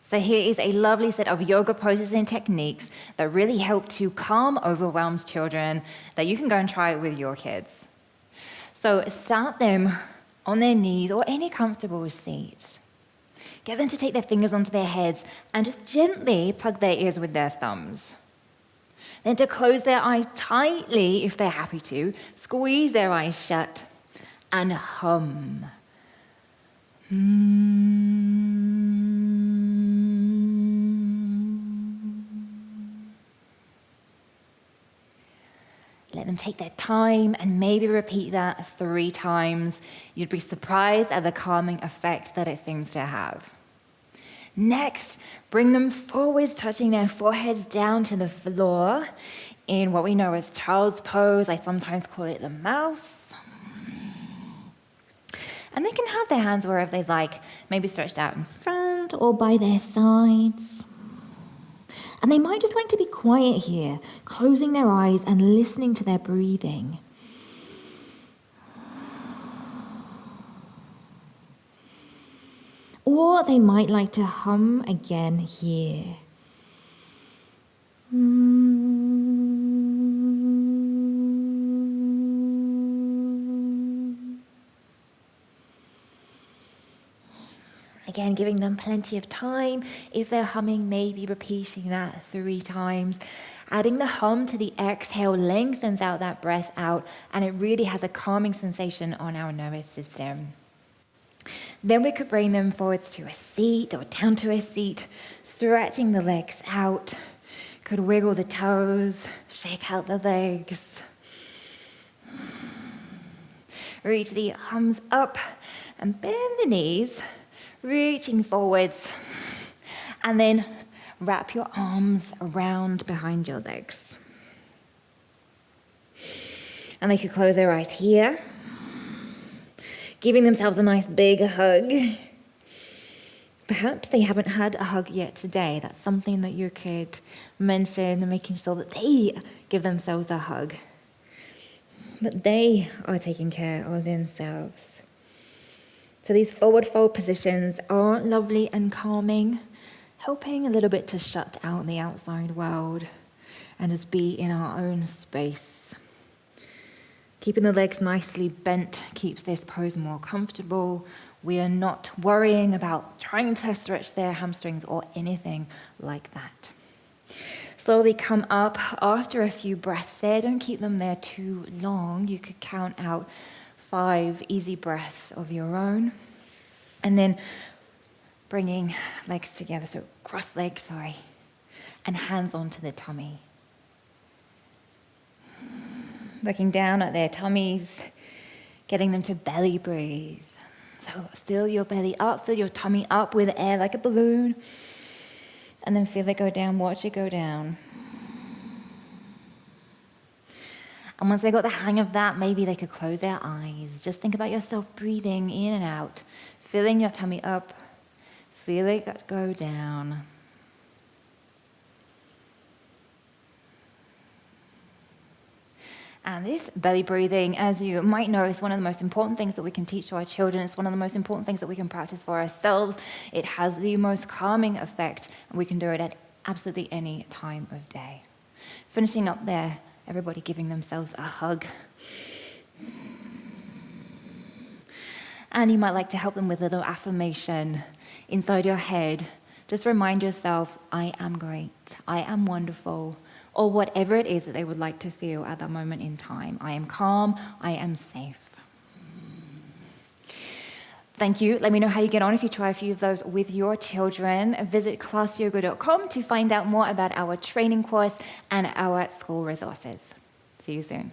So here is a lovely set of yoga poses and techniques that really help to calm overwhelmed children that you can go and try with your kids. So start them on their knees or any comfortable seat. Get them to take their fingers onto their heads and just gently plug their ears with their thumbs. Then to close their eyes tightly if they're happy to, squeeze their eyes shut and hum. Let them take their time and maybe repeat that 3 times. You'd be surprised at the calming effect that it seems to have. Next, bring them forwards, touching their foreheads down to the floor in what we know as child's pose. I sometimes call it the mouse. And they can have their hands wherever they like, maybe stretched out in front or by their sides. And they might just like to be quiet here, closing their eyes and listening to their breathing. Or they might like to hum again here. Again, giving them plenty of time. If they're humming, maybe repeating that 3 times. Adding the hum to the exhale lengthens out that breath out, and it really has a calming sensation on our nervous system. Then we could bring them forwards to a seat or down to a seat, stretching the legs out. Could wiggle the toes, shake out the legs. Reach the arms up and bend the knees, reaching forwards. And then wrap your arms around behind your legs. And they could close their eyes here, giving themselves a nice big hug. Perhaps they haven't had a hug yet today. That's something that you could mention, making sure that they give themselves a hug, that they are taking care of themselves. So these forward fold positions are lovely and calming, helping a little bit to shut out the outside world and just be in our own space. Keeping the legs nicely bent keeps this pose more comfortable. We are not worrying about trying to stretch their hamstrings or anything like that. Slowly come up after a few breaths there. Don't keep them there too long. You could count out 5 easy breaths of your own. And then bringing legs together, so cross legs, and hands onto the tummy. Looking down at their tummies, getting them to belly breathe. So fill your belly up, fill your tummy up with air like a balloon, and then feel it go down, watch it go down. And once they got the hang of that, maybe they could close their eyes. Just think about yourself breathing in and out, filling your tummy up, feel it go down. And this belly breathing, as you might know, is one of the most important things that we can teach to our children. It's one of the most important things that we can practice for ourselves. It has the most calming effect, and we can do it at absolutely any time of day. Finishing up there, everybody giving themselves a hug. And you might like to help them with a little affirmation inside your head. Just remind yourself, I am great, I am wonderful, or whatever it is that they would like to feel at that moment in time. I am calm, I am safe. Thank you. Let me know how you get on if you try a few of those with your children. Visit classyoga.com to find out more about our training course and our school resources. See you soon.